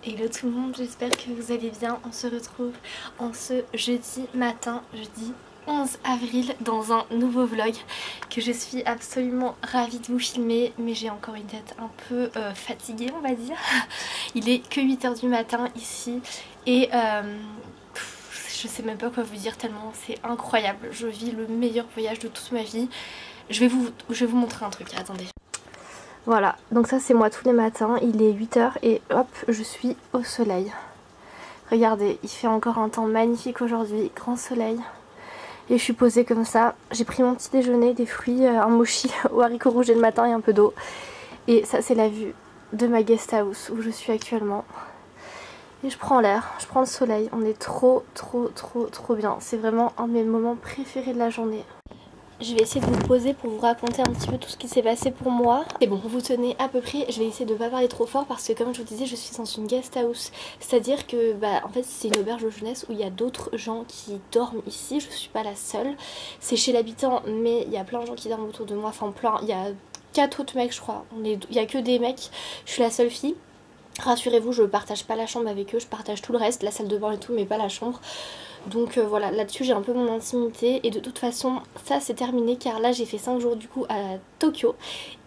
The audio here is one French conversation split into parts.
Hello tout le monde, j'espère que vous allez bien. On se retrouve en ce jeudi matin, jeudi 11 avril, dans un nouveau vlog que je suis absolument ravie de vous filmer, mais j'ai encore une tête un peu fatiguée, on va dire. Il est que 8 h du matin ici et je sais même pas quoi vous dire tellement c'est incroyable. Je vis le meilleur voyage de toute ma vie. Je vais vous montrer un truc, attendez. Voilà, donc ça c'est moi tous les matins, il est 8 h et hop, je suis au soleil. Regardez, il fait encore un temps magnifique aujourd'hui, grand soleil. Et je suis posée comme ça, j'ai pris mon petit déjeuner, des fruits, un mochi aux haricots rouges et le matin et un peu d'eau. Et ça c'est la vue de ma guest house où je suis actuellement. Et je prends l'air, je prends le soleil, on est trop bien. C'est vraiment un de mes moments préférés de la journée. Je vais essayer de vous poser pour vous raconter un petit peu tout ce qui s'est passé pour moi. Et bon, vous tenez à peu près, je vais essayer de ne pas parler trop fort parce que comme je vous disais, je suis dans une guest house. C'est-à-dire que en fait c'est une auberge de jeunesse où il y a d'autres gens qui dorment ici, je suis pas la seule. C'est chez l'habitant mais il y a plein de gens qui dorment autour de moi, enfin plein, il y a 4 autres mecs je crois, il y a que des mecs, je suis la seule fille. Rassurez-vous, je partage pas la chambre avec eux, je partage tout le reste, la salle de bain et tout, mais pas la chambre. Donc voilà, là-dessus j'ai un peu mon intimité et de toute façon ça c'est terminé car là j'ai fait 5 jours du coup à Tokyo.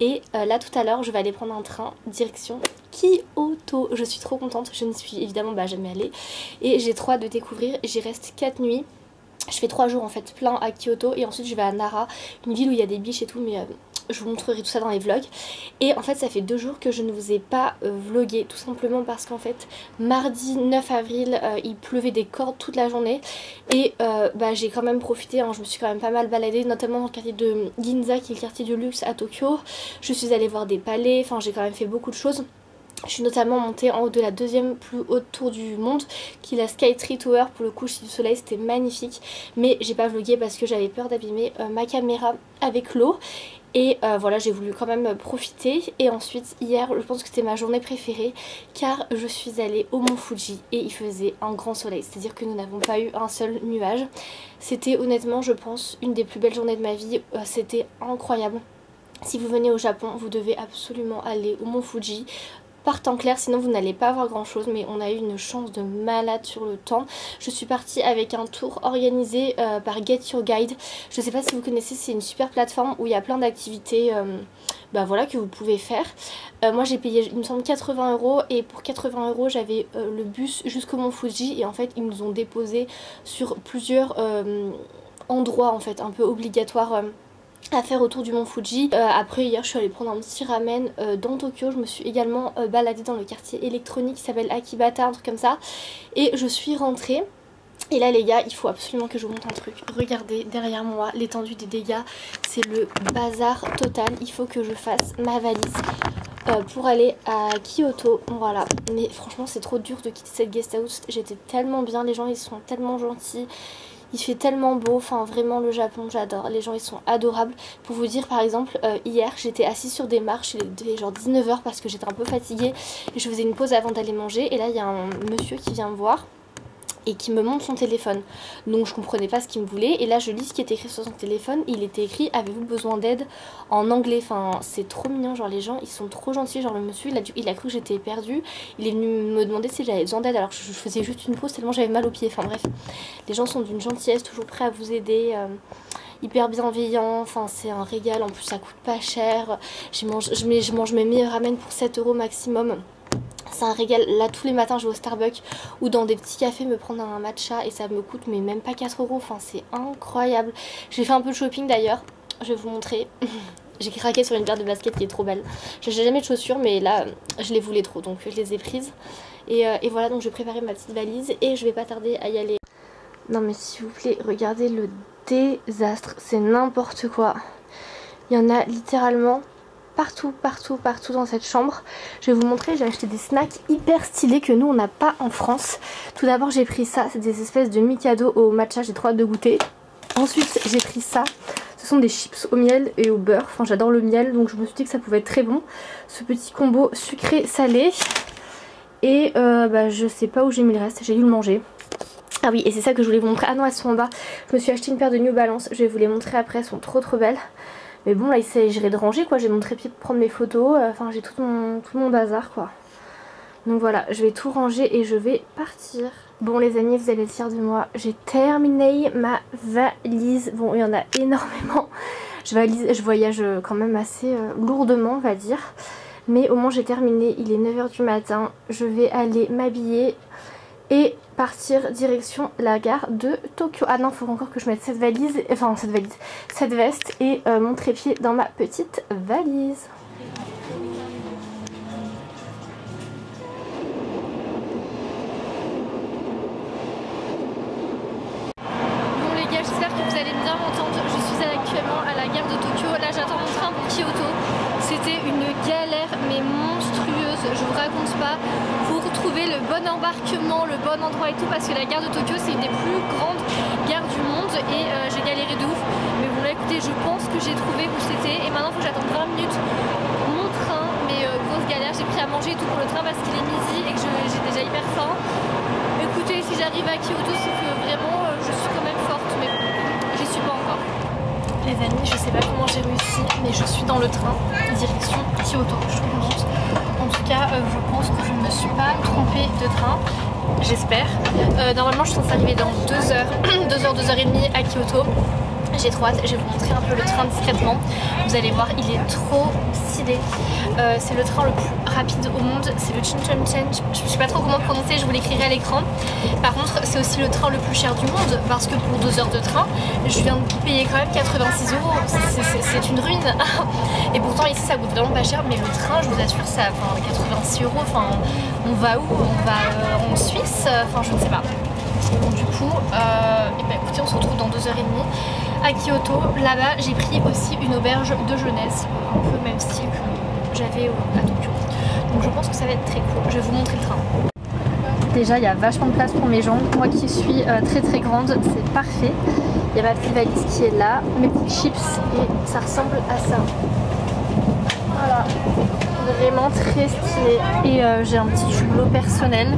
Et là tout à l'heure je vais aller prendre un train direction Kyoto. Je suis trop contente, je ne suis évidemment jamais allée et j'ai trop hâte de découvrir. J'y reste 4 nuits. Je fais 3 jours en fait plein à Kyoto et ensuite je vais à Nara, une ville où il y a des biches et tout, mais je vous montrerai tout ça dans les vlogs. Et en fait ça fait 2 jours que je ne vous ai pas vlogué, tout simplement parce qu'en fait mardi 9 avril il pleuvait des cordes toute la journée. Et j'ai quand même profité, hein, je me suis quand même pas mal baladée, notamment dans le quartier de Ginza qui est le quartier du luxe à Tokyo. Je suis allée voir des palais, enfin j'ai quand même fait beaucoup de choses. Je suis notamment montée en haut de la deuxième plus haute tour du monde qui est la Skytree Tower. Pour le coucher du soleil c'était magnifique, mais j'ai pas vlogué parce que j'avais peur d'abîmer ma caméra avec l'eau. Et voilà, j'ai voulu quand même profiter. Et ensuite hier je pense que c'était ma journée préférée car je suis allée au mont Fuji et il faisait un grand soleil, c'est à dire que nous n'avons pas eu un seul nuage. C'était honnêtement je pense une des plus belles journées de ma vie, c'était incroyable. Si vous venez au Japon vous devez absolument aller au mont Fuji par temps clair, sinon vous n'allez pas voir grand chose, mais on a eu une chance de malade sur le temps. Je suis partie avec un tour organisé par Get Your Guide. Je sais pas si vous connaissez, c'est une super plateforme où il y a plein d'activités voilà, que vous pouvez faire. Moi j'ai payé il me semble 80 € et pour 80 € j'avais le bus jusqu'au mont Fuji et en fait ils nous ont déposé sur plusieurs endroits en fait un peu obligatoires à faire autour du mont Fuji. Après hier je suis allée prendre un petit ramen dans Tokyo. Je me suis également baladée dans le quartier électronique qui s'appelle Akibata, un truc comme ça. Et je suis rentrée. Et là les gars, il faut absolument que je vous montre un truc. Regardez derrière moi l'étendue des dégâts. C'est le bazar total. Il faut que je fasse ma valise pour aller à Kyoto. Voilà, mais franchement c'est trop dur de quitter cette guest house. J'étais tellement bien, les gens ils sont tellement gentils. Il fait tellement beau, enfin vraiment le Japon j'adore, les gens ils sont adorables. Pour vous dire par exemple, hier j'étais assise sur des marches, il était genre 19 h parce que j'étais un peu fatiguée. Et je faisais une pause avant d'aller manger et là il y a un monsieur qui vient me voir et qui me montre son téléphone. Donc je comprenais pas ce qu'il me voulait et là je lis ce qui était écrit sur son téléphone. Il était écrit avez-vous besoin d'aide en anglais. Enfin c'est trop mignon, genre les gens ils sont trop gentils. Genre le monsieur il a cru que j'étais perdue. Il est venu me demander si j'avais besoin d'aide alors que je faisais juste une pause tellement j'avais mal aux pieds. Enfin bref, les gens sont d'une gentillesse, toujours prêts à vous aider, hyper bienveillants. Enfin c'est un régal, en plus ça coûte pas cher. Je mange mes meilleurs ramen pour 7 € maximum. C'est un régal. Là tous les matins je vais au Starbucks ou dans des petits cafés me prendre un matcha et ça me coûte mais même pas 4 €. Enfin c'est incroyable. J'ai fait un peu de shopping d'ailleurs, je vais vous montrer. J'ai craqué sur une paire de baskets qui est trop belle. J'ai jamais de chaussures mais là je les voulais trop donc je les ai prises. Et voilà, donc je vais préparer ma petite valise et je vais pas tarder à y aller. Non mais s'il vous plaît, regardez le désastre, c'est n'importe quoi. Il y en a littéralement partout dans cette chambre. Je vais vous montrer, j'ai acheté des snacks hyper stylés que nous on n'a pas en France. Tout d'abord j'ai pris ça, c'est des espèces de Mikado au matcha, j'ai trop hâte de goûter. Ensuite j'ai pris ça, ce sont des chips au miel et au beurre, enfin j'adore le miel donc je me suis dit que ça pouvait être très bon. Ce petit combo sucré salé et je sais pas où j'ai mis le reste, j'ai dû le manger. Ah oui, et c'est ça que je voulais vous montrer. Ah non, elles sont en bas. Je me suis acheté une paire de New Balance, je vais vous les montrer après, elles sont trop belles. Mais bon là il s'agirait de ranger quoi, j'ai mon trépied pour prendre mes photos, enfin j'ai tout mon bazar quoi. Donc voilà, je vais tout ranger et je vais partir. Bon les amis, vous allez être fiers de moi, j'ai terminé ma valise. Bon, il y en a énormément. Je voyage quand même assez lourdement, on va dire. Mais au moins j'ai terminé, il est 9 h du matin. Je vais aller m'habiller et partir direction la gare de Tokyo. Ah non, il faut encore que je mette cette veste et mon trépied dans ma petite valise. Bon les gars, j'espère que vous allez bien m'entendre. Je suis actuellement à la gare de Tokyo. Là j'attends mon train pour Kyoto. C'était une galère mais monstrueuse, je vous raconte pas, pour trouver le bon embarquement, le bon endroit et tout, parce que la gare de Tokyo c'est une des plus grandes gares du monde et j'ai galéré de ouf. Mais bon là écoutez, je pense que j'ai trouvé où c'était et maintenant il faut que j'attende 20 minutes mon train, mais grosse galère, j'ai pris à manger et tout pour le train parce qu'il est midi et que j'ai déjà hyper faim. Écoutez, si j'arrive à Kyoto c'est que vraiment je suis quand même forte, mais bon, j'y suis pas encore. Les amis, je sais pas comment j'ai réussi, mais je suis dans le train direction Kyoto. Je suis contente. En tout cas, je pense que je ne me suis pas trompée de train. J'espère. Normalement, je suis censée arriver dans 2 heures, 2h30 à Kyoto. J'ai trop hâte, je vais vous montrer un peu le train discrètement. Vous allez voir, il est trop stylé. C'est le train le plus rapide au monde, c'est le Shinkansen. Je ne sais pas trop comment prononcer, je vous l'écrirai à l'écran. Par contre, c'est aussi le train le plus cher du monde parce que pour 2 heures de train, je viens de payer quand même 86 €. C'est une ruine. Et pourtant ici ça coûte vraiment pas cher, mais le train, je vous assure, ça, 86 €. Enfin, on va où? On va en Suisse? Enfin, je ne sais pas. Donc du coup, et ben écoutez, on se retrouve dans 2h30 à Kyoto. Là-bas, j'ai pris aussi une auberge de jeunesse, un peu même style que j'avais à Tokyo. Donc je pense que ça va être très cool. Je vais vous montrer le train. Déjà, il y a vachement de place pour mes jambes. Moi qui suis très grande, c'est parfait. Il y a ma petite valise qui est là, mes petits chips et ça ressemble à ça. Voilà, vraiment très stylé. Et j'ai un petit hublot personnel.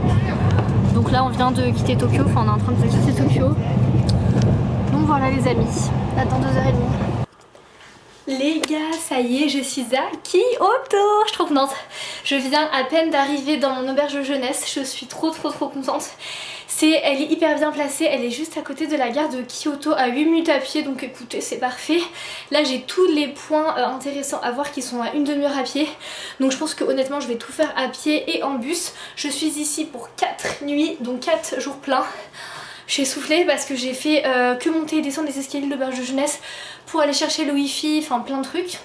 Donc là on vient de quitter Tokyo, enfin on est en train de quitter Tokyo. Donc voilà les amis, attends 2h30. Les gars, ça y est, je suis à Kyoto, je suis trop contente. Je viens à peine d'arriver dans mon auberge de jeunesse, je suis trop contente. Elle est hyper bien placée, elle est juste à côté de la gare de Kyoto à 8 minutes à pied, donc écoutez c'est parfait. Là j'ai tous les points intéressants à voir qui sont à une demi-heure à pied, donc je pense que honnêtement je vais tout faire à pied et en bus. Je suis ici pour 4 nuits, donc 4 jours pleins. Je suis essoufflée parce que j'ai fait que monter et descendre les escaliers de l'auberge de jeunesse pour aller chercher le wifi, enfin plein de trucs.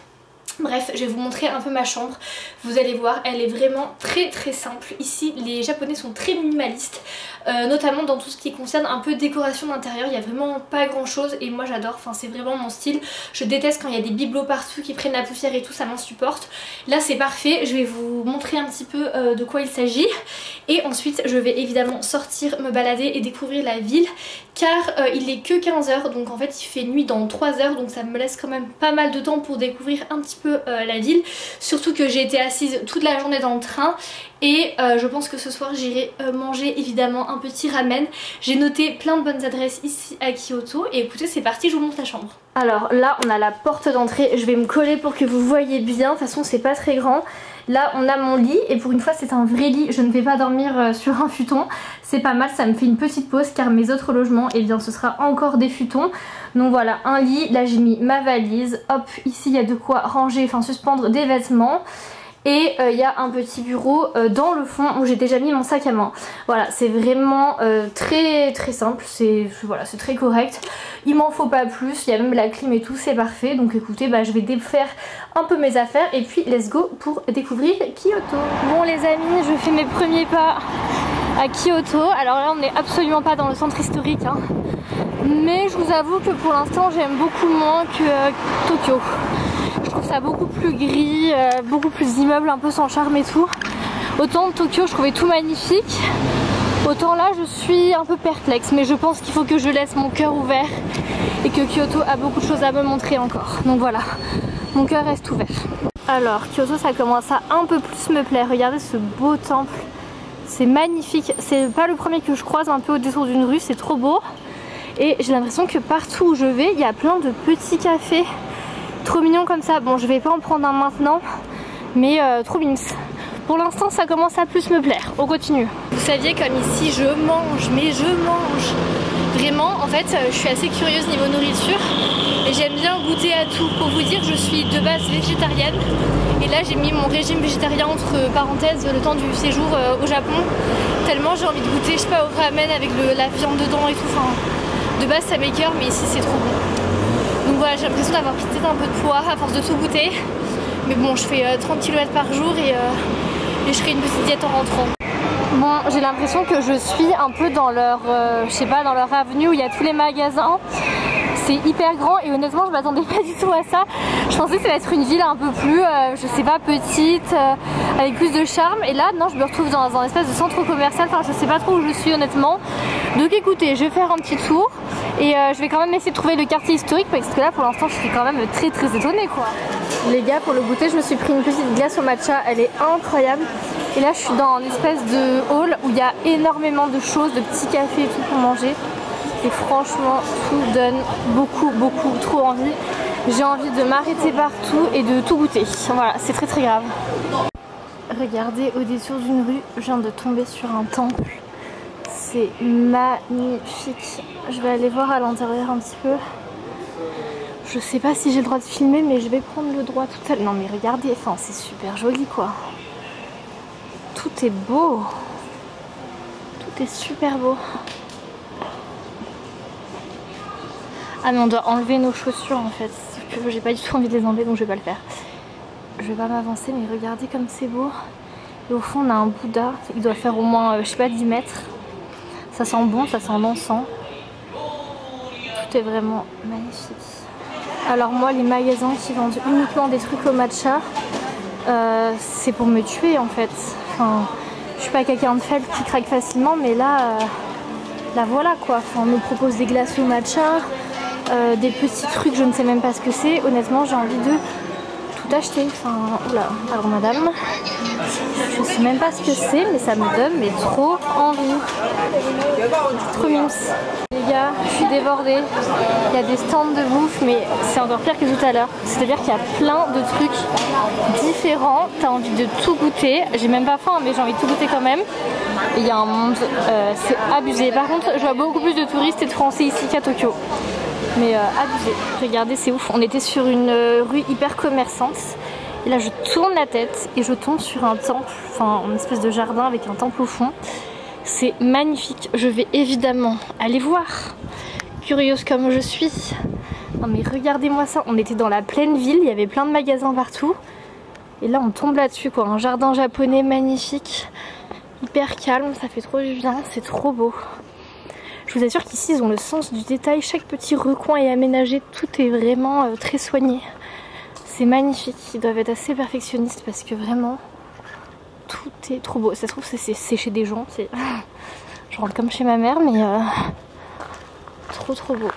Bref, je vais vous montrer un peu ma chambre. Vous allez voir, elle est vraiment très simple. Ici, les Japonais sont très minimalistes, notamment dans tout ce qui concerne un peu décoration d'intérieur. Il n'y a vraiment pas grand chose et moi j'adore, enfin c'est vraiment mon style. Je déteste quand il y a des bibelots partout qui prennent la poussière et tout, ça m'insupporte. Là c'est parfait, je vais vous montrer un petit peu de quoi il s'agit. Et ensuite je vais évidemment sortir, me balader et découvrir la ville, car il est que 15 h, donc en fait il fait nuit dans 3 heures, donc ça me laisse quand même pas mal de temps pour découvrir un petit peu la ville. Surtout que j'ai été assise toute la journée dans le train et je pense que ce soir j'irai manger évidemment un petit ramen. J'ai noté plein de bonnes adresses ici à Kyoto et écoutez c'est parti, je vous montre la chambre. Alors là on a la porte d'entrée, je vais me coller pour que vous voyez bien, de toute façon c'est pas très grand. Là on a mon lit et pour une fois c'est un vrai lit, je ne vais pas dormir sur un futon. C'est pas mal, ça me fait une petite pause car mes autres logements, eh bien ce sera encore des futons. Donc voilà, un lit, là j'ai mis ma valise, hop, ici il y a de quoi ranger, enfin suspendre des vêtements. Et il y a un petit bureau dans le fond où j'ai déjà mis mon sac à main. Voilà, c'est vraiment très simple, c'est très correct. Il m'en faut pas plus, il y a même la clim et tout, c'est parfait. Donc écoutez, je vais défaire un peu mes affaires et puis let's go pour découvrir Kyoto. Bon les amis, je fais mes premiers pas à Kyoto. Alors là on n'est absolument pas dans le centre historique, hein. Mais je vous avoue que pour l'instant j'aime beaucoup moins que Tokyo. Je trouve ça beaucoup plus gris, beaucoup plus d'immeubles un peu sans charme et tout. Autant Tokyo je trouvais tout magnifique, autant là je suis un peu perplexe. Mais je pense qu'il faut que je laisse mon cœur ouvert et que Kyoto a beaucoup de choses à me montrer encore. Donc voilà, mon cœur reste ouvert. Alors Kyoto ça commence à un peu plus me plaire. Regardez ce beau temple, c'est magnifique. C'est pas le premier que je croise un peu au détour d'une rue, c'est trop beau. Et j'ai l'impression que partout où je vais il y a plein de petits cafés trop mignons comme ça. Bon je vais pas en prendre un maintenant, mais trop mimes. Pour l'instant ça commence à plus me plaire, on continue. Vous saviez comme ici je mange, mais je mange. Vraiment en fait je suis assez curieuse niveau nourriture et j'aime bien goûter à tout. Pour vous dire je suis de base végétarienne et là j'ai mis mon régime végétarien entre parenthèses le temps du séjour au Japon. Tellement j'ai envie de goûter, je sais pas, au ramen avec la viande dedans et tout. Enfin, de base ça m'écoeure mais ici c'est trop bon. Donc voilà, j'ai l'impression d'avoir peut-être un peu de poids à force de tout goûter. Mais bon, je fais 30 km par jour et je ferai une petite diète en rentrant. Bon, j'ai l'impression que je suis un peu dans leur, je sais pas, dans leur avenue où il y a tous les magasins. C'est hyper grand et honnêtement je m'attendais pas du tout à ça. Je pensais que ça allait être une ville un peu plus, je sais pas, petite, avec plus de charme. Et là, non, je me retrouve dans un espèce de centre commercial. Enfin, je sais pas trop où je suis honnêtement. Donc écoutez, je vais faire un petit tour. Et je vais quand même essayer de trouver le quartier historique parce que là pour l'instant je suis quand même très étonnée quoi. Les gars, pour le goûter je me suis pris une petite glace au matcha, elle est incroyable. Et là je suis dans une espèce de hall où il y a énormément de choses, de petits cafés et tout pour manger. Et franchement tout donne beaucoup trop envie. J'ai envie de m'arrêter partout et de tout goûter. Voilà, c'est très grave. Regardez, au détour d'une rue, je viens de tomber sur un temple. C'est magnifique. Je vais aller voir à l'intérieur un petit peu. Je sais pas si j'ai le droit de filmer mais je vais prendre le droit tout à l'heure. Non mais regardez, enfin c'est super joli quoi. Tout est beau. Tout est super beau. Ah mais on doit enlever nos chaussures en fait. J'ai pas du tout envie de les enlever donc je vais pas le faire. Je vais pas m'avancer mais regardez comme c'est beau. Et au fond on a un Bouddha. Il doit faire au moins je sais pas 10 mètres. Ça sent bon, ça sent l'encens. Tout est vraiment magnifique. Alors moi les magasins qui vendent uniquement des trucs au matcha, c'est pour me tuer en fait. Enfin, je suis pas quelqu'un de faible qui craque facilement mais là, voilà quoi. Enfin, on me propose des glaces au matcha, des petits trucs, je ne sais même pas ce que c'est. Honnêtement j'ai envie de tout acheter. Enfin, oula, pardon madame. Je sais même pas ce que c'est mais ça me donne mais trop envie. Trop mimes. Les gars, je suis débordée. Il y a des stands de bouffe mais c'est encore pire que tout à l'heure. C'est-à-dire qu'il y a plein de trucs différents. T'as envie de tout goûter. J'ai même pas faim mais j'ai envie de tout goûter quand même. Et il y a un monde, c'est abusé. Par contre, je vois beaucoup plus de touristes et de Français ici qu'à Tokyo. Mais abusé. Regardez, c'est ouf. On était sur une rue hyper commerçante. Et là, je tourne la tête et je tombe sur un temple. Enfin, une espèce de jardin avec un temple au fond. C'est magnifique. Je vais évidemment aller voir. Curieuse comme je suis. Non mais regardez-moi ça. On était dans la pleine ville. Il y avait plein de magasins partout. Et là, on tombe là-dessus quoi. Un jardin japonais magnifique. Hyper calme. Ça fait trop du bien. C'est trop beau. Je vous assure qu'ici ils ont le sens du détail, chaque petit recoin est aménagé, tout est vraiment très soigné. C'est magnifique, ils doivent être assez perfectionnistes parce que vraiment tout est trop beau. Ça se trouve c'est chez des gens, je rentre comme chez ma mère mais trop beau.